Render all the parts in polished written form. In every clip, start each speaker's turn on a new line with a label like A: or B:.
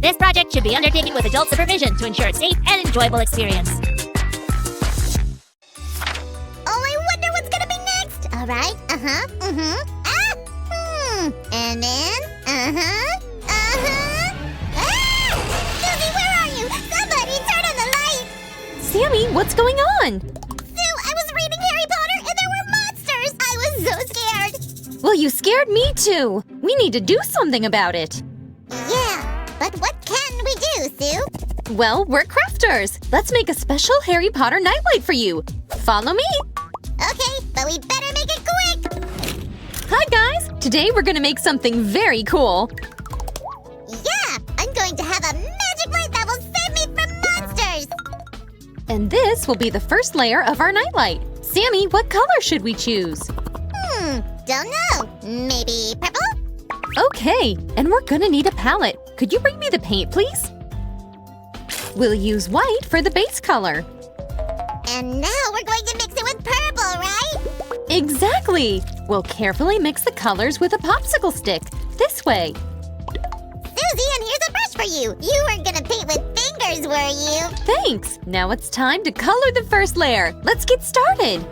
A: This project should be undertaken with adult supervision to ensure a safe and enjoyable experience.
B: Oh, I wonder what's gonna be next. All right, and then, Susie, where are you? Somebody turn on the light.
C: Sammy, what's going on?
B: Sue, I was reading Harry Potter and there were monsters. I was so scared.
C: Well, you scared me too. We need to do something about it.
B: Yeah, but what can we do, Sue?
C: Well, we're crafters. Let's make a special Harry Potter nightlight for you. Follow me.
B: Okay, but we better make it quick.
C: Hi, guys. Today we're gonna make something very cool.
B: Yeah, I'm going to have a magic light that will save me from monsters.
C: And this will be the first layer of our nightlight. Sammy, what color should we choose?
B: Don't know. Maybe purple?
C: Okay, and we're gonna need a palette. Could you bring me the paint, please? We'll use white for the base color.
B: And now we're going to mix it with purple, right?
C: Exactly! We'll carefully mix the colors with a popsicle stick. This way.
B: Susie, and here's a brush for you. You weren't gonna paint with fingers, were you?
C: Thanks! Now it's time to color the first layer. Let's get started!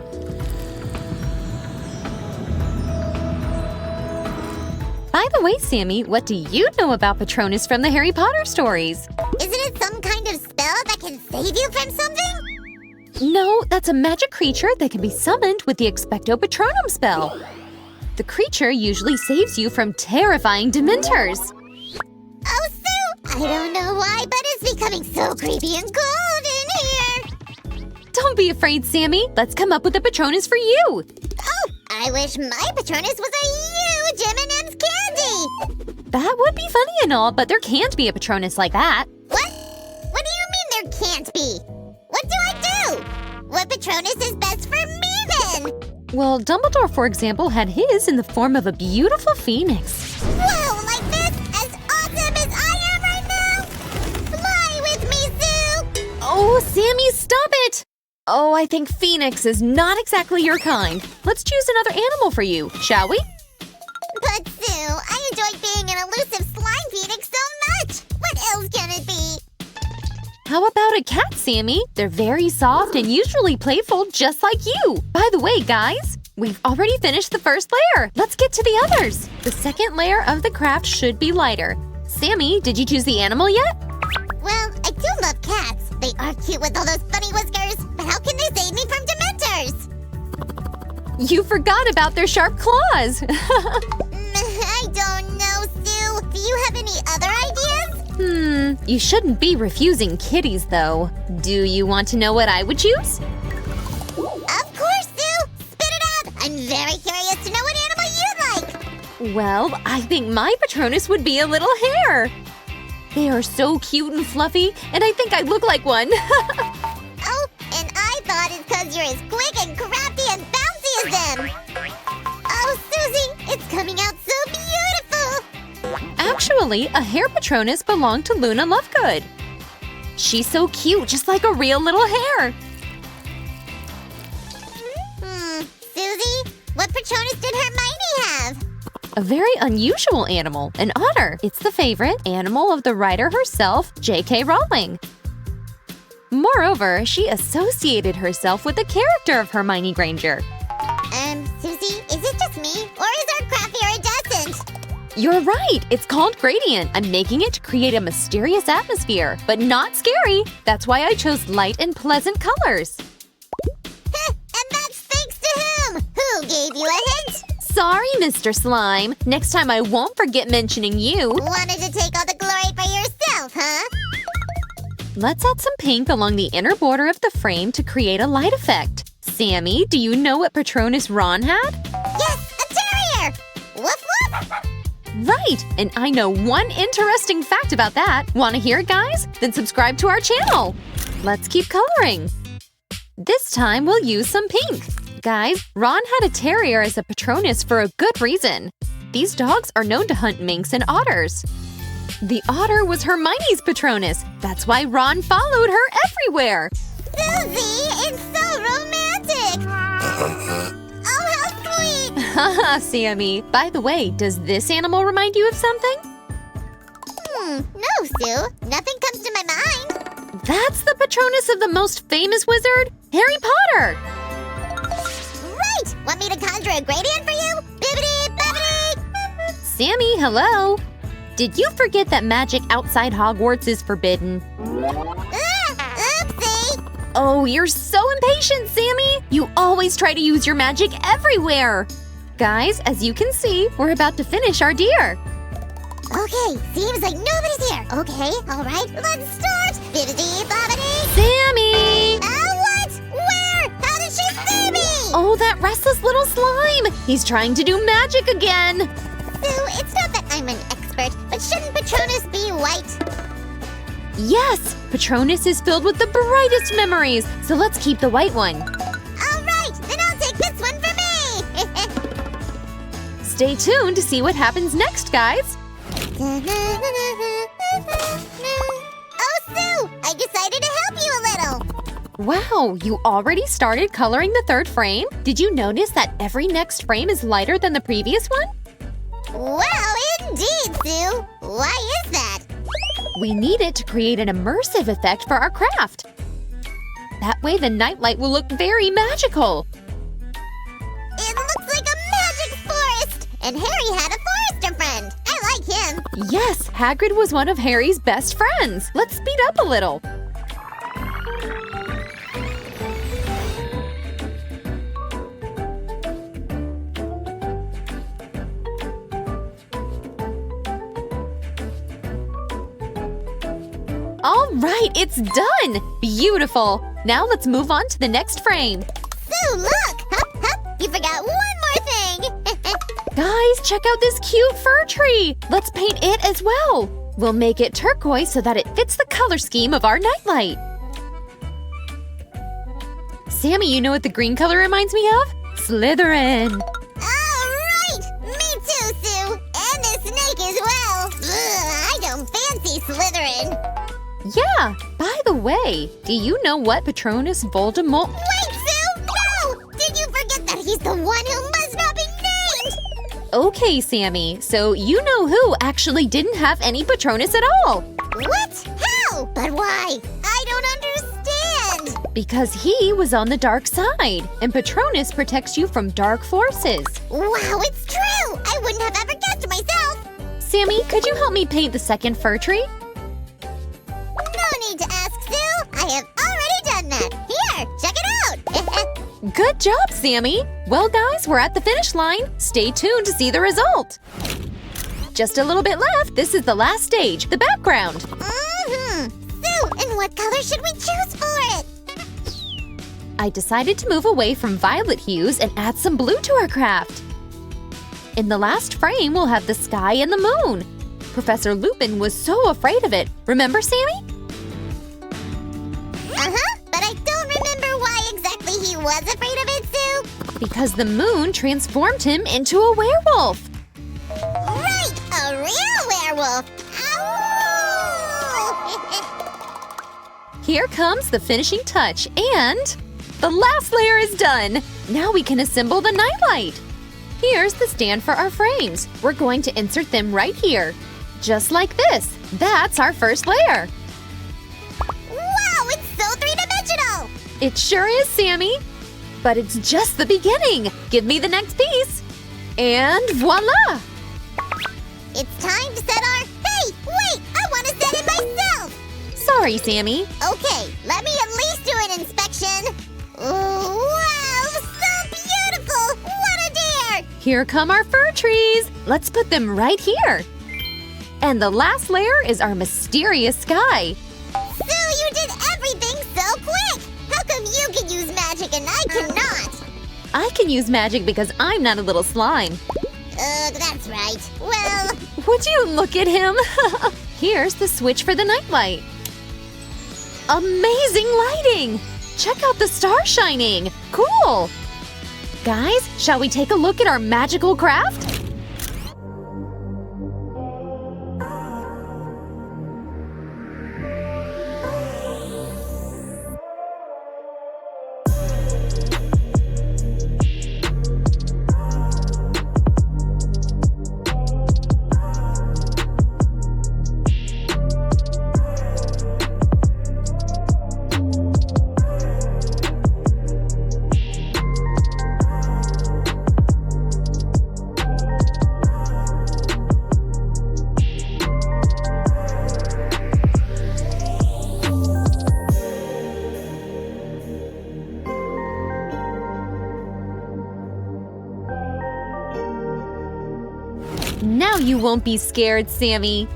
C: By the way, Sammy, what do you know about Patronus from the Harry Potter stories?
B: Isn't it some kind of spell that can save you from something?
C: No, that's a magic creature that can be summoned with the Expecto Patronum spell. The creature usually saves you from terrifying Dementors.
B: Oh, Sue! I don't know why, but it's becoming so creepy and cold in here.
C: Don't be afraid, Sammy. Let's come up with a Patronus for you.
B: Oh, I wish my Patronus was a huge M&M's candy.
C: That would be funny and all, but there can't be a Patronus like that.
B: What? What do you mean there can't be? What do I do? What Patronus is best for me, then?
C: Well, Dumbledore, for example, had his in the form of a beautiful phoenix.
B: Whoa, like this? As awesome as I am right now? Fly with me, Sue!
C: Oh, Sammy, stop it! Oh, I think phoenix is not exactly your kind. Let's choose another animal for you, shall we?
B: But, Sue, I enjoy being an elusive slime phoenix so much! What else can it be?
C: How about a cat, Sammy? They're very soft and usually playful, just like you. By the way, guys, we've already finished the first layer. Let's get to the others. The second layer of the craft should be lighter. Sammy, did you choose the animal yet?
B: Well, I do love cats. They are cute with all those funny whiskers, but how can they save me from Dementors?
C: You forgot about their sharp claws.
B: I don't know, Sue. Do you have any other ideas?
C: You shouldn't be refusing kitties, though. Do you want to know what I would choose?
B: Of course, Sue! Spit it out! I'm very curious to know what animal you'd like!
C: Well, I think my Patronus would be a little hare. They are so cute and fluffy, and I think I look like one.
B: Oh, and I thought it's because you're as quick and crafty and bouncy as them! Oh, Susie, it's coming out so beautiful!
C: Actually, a hare Patronus belonged to Luna Lovegood. She's so cute, just like a real little hare.
B: Susie, what Patronus did Hermione have?
C: A very unusual animal, an otter. It's the favorite animal of the writer herself, J.K. Rowling. Moreover, she associated herself with the character of Hermione Granger.
B: Susie, is it just me, or is our craft iridescent?
C: You're right, it's called Gradient. I'm making it to create a mysterious atmosphere, but not scary. That's why I chose light and pleasant colors.
B: And that's thanks to whom? Who gave you a hint?
C: Sorry, Mr. Slime. Next time I won't forget mentioning you.
B: Wanted to take all the glory for yourself, huh?
C: Let's add some pink along the inner border of the frame to create a light effect. Sammy, do you know what Patronus Ron had?
B: Yes, a terrier! Woof woof!
C: Right, and I know one interesting fact about that. Want to hear it, guys? Then subscribe to our channel. Let's keep coloring. This time we'll use some pink. Guys, Ron had a terrier as a Patronus for a good reason. These dogs are known to hunt minks and otters. The otter was Hermione's Patronus. That's why Ron followed her everywhere.
B: Susie, it's so romantic! Oh, how sweet!
C: Haha, Sammy. By the way, does this animal remind you of something?
B: No, Sue. Nothing comes to my mind.
C: That's the Patronus of the most famous wizard, Harry Potter!
B: Right! Want me to conjure a gradient for you? Bibbidi bobbidi!
C: Sammy, hello! Did you forget that magic outside Hogwarts is forbidden?
B: Oopsie!
C: Oh, you're so impatient, Sammy! You always try to use your magic everywhere! Guys, as you can see, we're about to finish our deer.
B: Okay, seems like nobody's here. Okay, alright, let's start! Bibbidi bobbidi!
C: Sammy!
B: What? Where? How did she see me?
C: Oh, that restless little slime! He's trying to do magic again!
B: Sue, it's not that I'm an expert, but shouldn't Patronus be white?
C: Yes! Patronus is filled with the brightest memories, so let's keep the white one.
B: Alright, then I'll take this one for me!
C: Stay tuned to see what happens next, guys!
B: Oh, Sue! I decided to help you a little!
C: Wow, you already started coloring the third frame? Did you notice that every next frame is lighter than the previous one?
B: Wow, indeed, Sue! Why is that?
C: We need it to create an immersive effect for our craft. That way the nightlight will look very magical.
B: It looks like a magic forest! And Harry had a forester friend! I like him!
C: Yes, Hagrid was one of Harry's best friends. Let's speed up a little. All right, it's done! Beautiful! Now let's move on to the next frame.
B: Sue, look! Hup, hup! You forgot one more thing!
C: Guys, check out this cute fir tree! Let's paint it as well! We'll make it turquoise so that it fits the color scheme of our nightlight. Sammy, you know what the green color reminds me of? Slytherin!
B: Alright! Me too, Sue! And the snake as well! Ugh, I don't fancy Slytherin!
C: Yeah, by the way, do you know what Patronus Voldemort—
B: Wait, Sue! No! Did you forget that he's the one who must not be named?
C: Okay, Sammy, so you know who actually didn't have any Patronus at all.
B: What? How? But why? I don't understand!
C: Because he was on the dark side, and Patronus protects you from dark forces.
B: Wow, it's true! I wouldn't have ever guessed myself!
C: Sammy, could you help me paint the second fir tree?
B: No need to ask, Sue! I have already done that! Here, check it out!
C: Good job, Sammy! Well, guys, we're at the finish line. Stay tuned to see the result. Just a little bit left. This is the last stage, the background.
B: Sue, and what color should we choose for it?
C: I decided to move away from violet hues and add some blue to our craft. In the last frame, we'll have the sky and the moon. Professor Lupin was so afraid of it. Remember, Sammy?
B: But I don't remember why exactly he was afraid of it, Sue.
C: Because the moon transformed him into a werewolf.
B: Right, a real werewolf. Ow!
C: Here comes the finishing touch, and the last layer is done. Now we can assemble the nightlight. Here's the stand for our frames. We're going to insert them right here. Just like this. That's our first layer.
B: Wow, it's so three-dimensional!
C: It sure is, Sammy. But it's just the beginning. Give me the next piece. And voila!
B: It's time to set our— Hey, wait! I want to set it myself!
C: Sorry, Sammy.
B: Okay, let me at least do an inspection. Ooh, wow, so beautiful! What a dare!
C: Here come our fir trees. Let's put them right here. And the last layer is our mysterious sky.
B: Sue, you did everything so quick! How come you can use magic and I cannot?
C: I can use magic because I'm not a little slime.
B: That's right. Well,
C: Would you look at him? Here's the switch for the nightlight. Amazing lighting! Check out the star shining! Cool! Guys, shall we take a look at our magical craft? won't be scared, Sammy.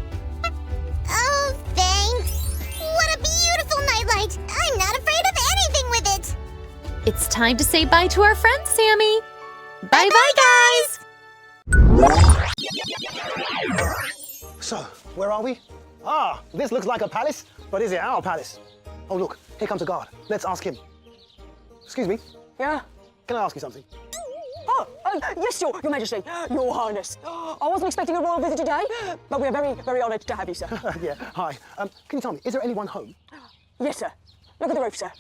B: Oh, thanks. What a beautiful nightlight. I'm not afraid of anything with it.
C: It's time to say bye to our friends, Sammy. Bye-bye, guys!
D: So, where are we? Ah, this looks like a palace, but is it our palace? Oh, look, here comes a guard. Let's ask him. Excuse me,
E: Yeah?
D: can I ask you something?
E: Oh, yes, Your Majesty, Your Highness. I wasn't expecting a royal visit today, but we're very, very honoured to have you, sir.
D: Yeah, hi. Can you tell me, is there anyone home?
E: Yes, sir. Look at the roof, sir.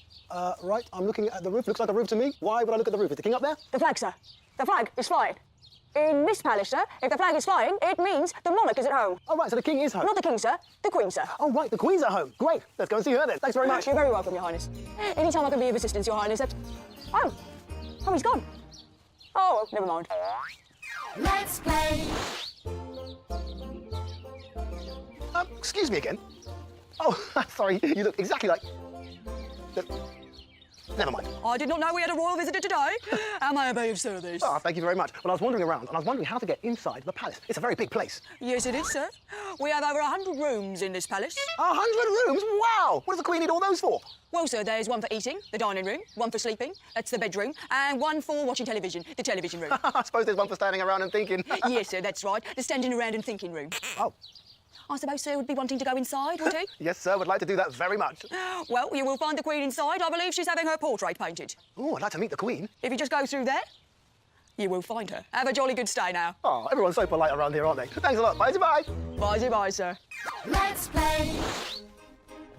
D: Right, I'm looking at the roof. Looks like a roof to me. Why would I look at the roof? Is the king up there?
E: The flag, sir. The flag is flying. In this palace, sir, if the flag is flying, it means the monarch is at home.
D: Oh, right, so the king is home.
E: Not the king, sir. The queen, sir.
D: Oh, right, the queen's at home. Great, let's go and see her then. Thanks very much.
E: You're very welcome, Your Highness. Anytime I can be of assistance, Your Highness. Oh, he's gone. Oh, well, never mind.
A: Let's play.
D: Excuse me again. Oh, sorry, you look exactly like... Never mind.
E: I did not know we had a royal visitor today. Am I of service?
D: Oh, thank you very much. Well, I was wandering around and I was wondering how to get inside the palace. It's a very big place.
E: Yes, it is, sir. We have over 100 rooms in this palace.
D: 100 rooms? Wow! What does the queen need all those for?
E: Well, sir, there's one for eating, the dining room, one for sleeping, that's the bedroom, and one for watching television, the television room.
D: I suppose there's one for standing around and thinking.
E: Yes, sir, that's right, the standing around and thinking room.
D: Oh,
E: I suppose sir would be wanting to go inside, would he?
D: yes, sir, would like to do that very much.
E: Well, you will find the Queen inside. I believe she's having her portrait painted.
D: Oh, I'd like to meet the queen.
E: If you just go through there, you will find her. Have a jolly good stay now.
D: Oh, everyone's so polite around here, aren't they? Thanks a lot. Bye-bye.
E: Bye-bye, sir.
A: Let's play.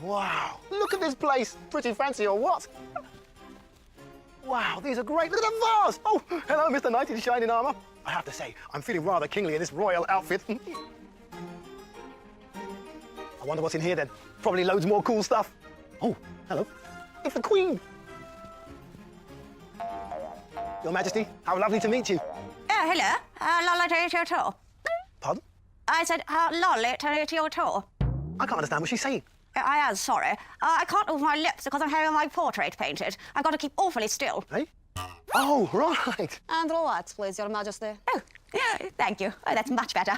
D: Wow, look at this place. Pretty fancy or what? Wow, these are great. Look at the vase. Oh, hello, Mr. Knight in shining armour. I have to say, I'm feeling rather kingly in this royal outfit. I wonder what's in here then. Probably loads more cool stuff. Oh, hello. It's the Queen. Your Majesty, how lovely to meet you.
F: Oh, hello. Lovely to meet you too.
D: Pardon?
F: I said, lovely to meet you too.
D: I can't understand what she's saying.
F: I am sorry. I can't move my lips because I'm having my portrait painted. I've got to keep awfully still.
D: Eh? Oh, right.
F: And relax, please, Your Majesty. Oh, thank you. Oh, that's much better.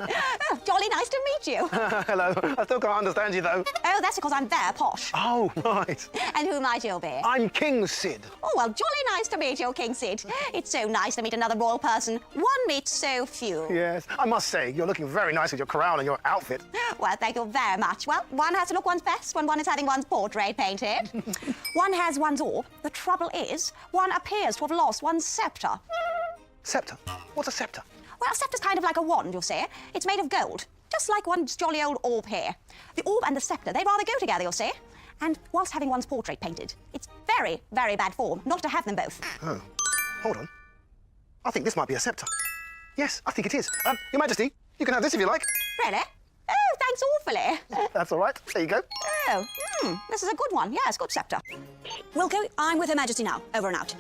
F: Oh, jolly nice to meet you.
D: Hello. I still can't understand you, though.
F: Oh, that's because I'm very posh.
D: Oh, right.
F: And who might you be?
D: I'm King Sid.
F: Oh, well, jolly nice to meet you, King Sid. It's so nice to meet another royal person. One meets so few.
D: Yes, I must say, you're looking very nice with your crown and your outfit.
F: Well, thank you very much. Well, one has to look one's best when one is having one's portrait painted. One has one's orb. The trouble is, one appears to have lost one's sceptre.
D: Sceptre? What's a sceptre?
F: Well, a sceptre's kind of like a wand, you'll see. It's made of gold, just like one's jolly old orb here. The orb and the sceptre, they rather go together, you'll see. And whilst having one's portrait painted, it's very, very bad form not to have them both.
D: Oh, hold on. I think this might be a sceptre. Yes, I think it is. Your Majesty, you can have this if you like.
F: Really? Oh, thanks awfully.
D: That's all right. There you go.
F: Oh, this is a good one. Yes, good sceptre. Wilco, I'm with Her Majesty now. Over and out.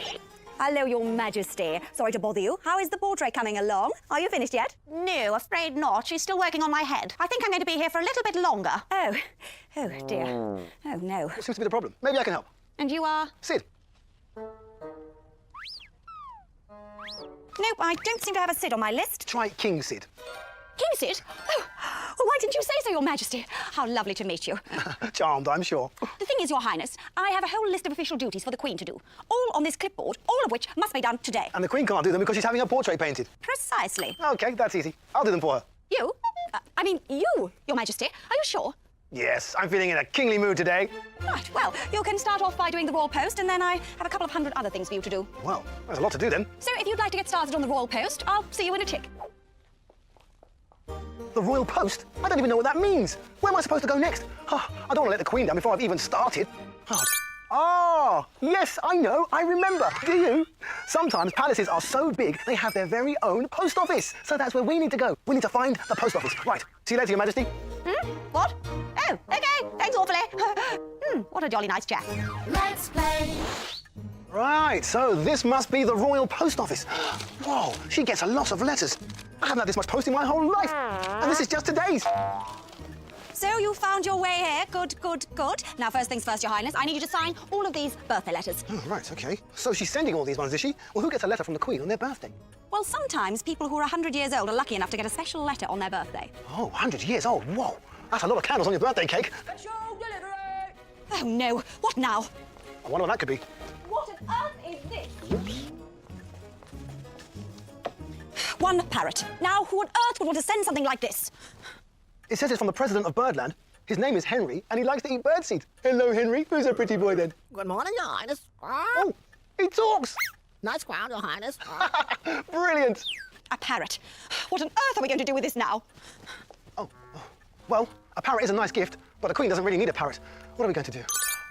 F: Hello, Your Majesty. Sorry to bother you. How is the portrait coming along? Are you finished yet? No, afraid not. She's still working on my head. I think I'm going to be here for a little bit longer. Oh dear. Oh, no.
D: What seems to be the problem? Maybe I can help.
F: And you are?
D: Sid.
F: Nope, I don't seem to have a Sid on my list.
D: Try King Sid.
F: King Sid? Oh, why didn't you say so, Your Majesty? How lovely to meet you.
D: Charmed, I'm sure.
F: The thing is, Your Highness, I have a whole list of official duties for the Queen to do, all on this clipboard, all of which must be done today.
D: And the Queen can't do them because she's having her portrait painted.
F: Precisely.
D: OK, that's easy. I'll do them for her.
F: You? I mean, you, Your Majesty. Are you sure?
D: Yes, I'm feeling in a kingly mood today.
F: Right, well, you can start off by doing the Royal Post, and then I have a couple of hundred other things for you to do.
D: Well, there's a lot to do then.
F: So if you'd like to get started on the Royal Post, I'll see you in a tick.
D: The Royal Post? I don't even know what that means. Where am I supposed to go next? Oh, I don't want to let the Queen down before I've even started. Oh, yes, I know. I remember. Do you? Sometimes palaces are so big, they have their very own post office. So that's where we need to go. We need to find the post office. Right. See you later, Your Majesty.
F: What? Oh, OK. Thanks awfully. What a jolly nice chap.
A: Let's play.
D: Right, so this must be the Royal Post Office. Whoa, she gets a lot of letters. I haven't had this much post in my whole life. And this is just today's.
F: So you found your way here. Good, good, good. Now, first things first, Your Highness, I need you to sign all of these birthday letters.
D: Oh, right, OK. So she's sending all these ones, is she? Well, who gets a letter from the Queen on their birthday?
F: Well, sometimes people who are 100 years old are lucky enough to get a special letter on their birthday.
D: Oh, 100 years old. Whoa. That's a lot of candles on your birthday cake.
E: Special delivery!
F: Oh, no. What now?
D: I wonder what that could be.
F: What on earth is this? One parrot. Now, who on earth would want to send something like this?
D: It says it's from the president of Birdland. His name is Henry, and he likes to eat birdseed. Hello, Henry. Who's a pretty boy, then?
G: Good morning, Your Highness.
D: Oh, he talks.
G: Nice crown, Your Highness.
D: Brilliant.
F: A parrot. What on earth are we going to do with this now?
D: Oh, well, a parrot is a nice gift, but the Queen doesn't really need a parrot. What are we going to do?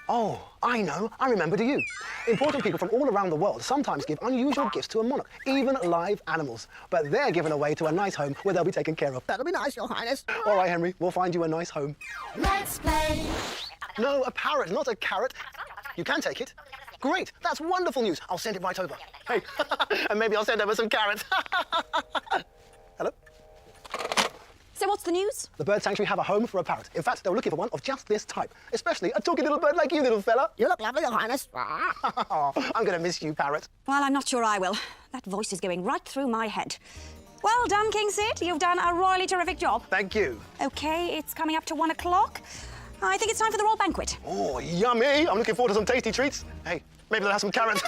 D: Oh, I know. I remember, do you? Important people from all around the world sometimes give unusual gifts to a monarch, even live animals. But they're given away to a nice home where they'll be taken care of.
G: That'll be nice, Your Highness.
D: All right, Henry, we'll find you a nice home.
A: Let's play.
D: No, a parrot, not a carrot. You can take it. Great, that's wonderful news. I'll send it right over. Hey, and maybe I'll send over some carrots. Hello?
F: So what's the news?
D: The bird sanctuary have a home for a parrot. In fact, they were looking for one of just this type, especially a talky little bird like you, little fella.
G: You look lovely, Your Highness.
D: I'm going to miss you, parrot.
F: Well, I'm not sure I will. That voice is going right through my head. Well done, King Sid. You've done a royally terrific job.
D: Thank you.
F: OK, it's coming up to 1 o'clock. I think it's time for the royal banquet.
D: Oh, yummy. I'm looking forward to some tasty treats. Hey, maybe they'll have some carrots.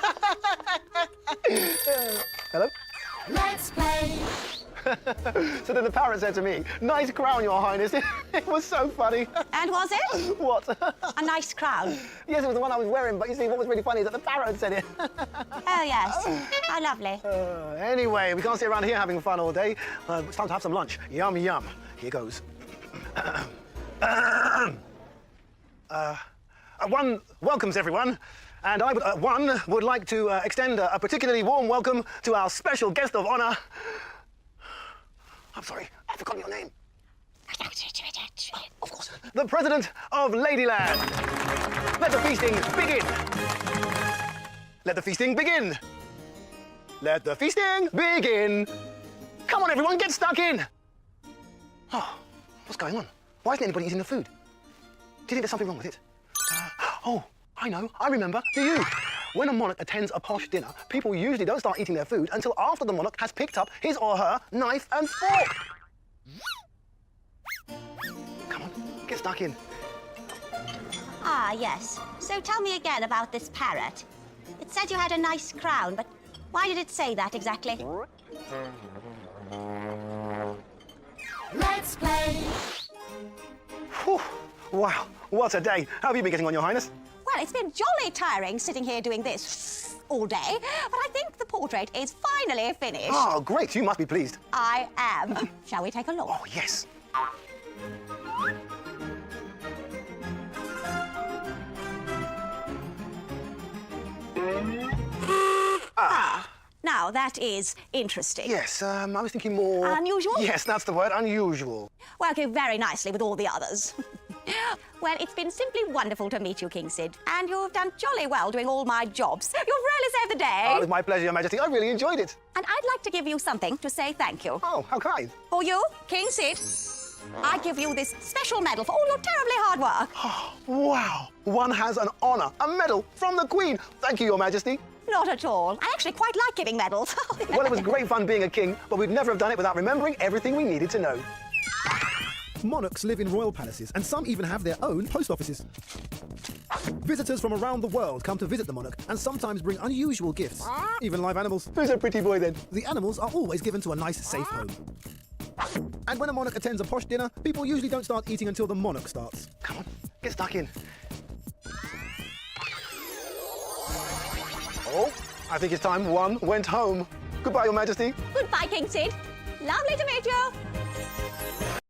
D: Hello?
A: Let's play.
D: So then the parrot said to me, nice crown, Your Highness. It was so funny.
F: And was it?
D: What?
F: A nice crown.
D: Yes, it was the one I was wearing, but you see, what was really funny is that the parrot had said it.
F: Oh, yes. How lovely.
D: Anyway, we can't sit around here having fun all day. It's time to have some lunch. Yum, yum. Here goes. One welcomes everyone, and I would like to extend a particularly warm welcome to our special guest of honor. I'm sorry, I've forgotten your name. Of course, the President of Ladyland. Let the feasting begin. Let the feasting begin. Let the feasting begin. Come on, everyone, get stuck in. Oh, what's going on? Why isn't anybody eating the food? Do you think there's something wrong with it? Oh, I know. I remember. Do you? When a monarch attends a posh dinner, people usually don't start eating their food until after the monarch has picked up his or her knife and fork. Come on, get stuck in.
B: Ah, yes. So tell me again about this parrot. It said you had a nice crown, but why did it say that exactly?
A: Let's play.
D: Whew. Wow, what a day. How have you been getting on, Your Highness?
F: Well, it's been jolly tiring sitting here doing this all day, but I think the portrait is finally finished.
D: Oh, great. You must be pleased.
F: I am. Shall we take a look?
D: Oh, yes.
F: Now, that is interesting.
D: Yes, I was thinking more...
F: Unusual?
D: Yes, that's the word, unusual.
F: Well, go very nicely with all the others. Well, it's been simply wonderful to meet you, King Sid. And you've done jolly well doing all my jobs. You've really saved the day.
D: Oh, it was my pleasure, Your Majesty. I really enjoyed it.
F: And I'd like to give you something to say thank you.
D: Oh, how kind.
F: For you, King Sid, I give you this special medal for all your terribly hard work.
D: Wow. One has an honour, a medal from the Queen. Thank you, Your Majesty.
F: Not at all. I actually quite like giving medals.
D: Well, it was great fun being a king, but we'd never have done it without remembering everything we needed to know.
H: Monarchs live in royal palaces, and some even have their own post offices. Visitors from around the world come to visit the monarch and sometimes bring unusual gifts, even live animals.
D: Who's a pretty boy, then?
H: The animals are always given to a nice, safe home. And when a monarch attends a posh dinner, people usually don't start eating until the monarch starts.
D: Come on, get stuck in. Oh, I think it's time one went home. Goodbye, Your Majesty.
F: Goodbye, King Sid. Lovely to meet you.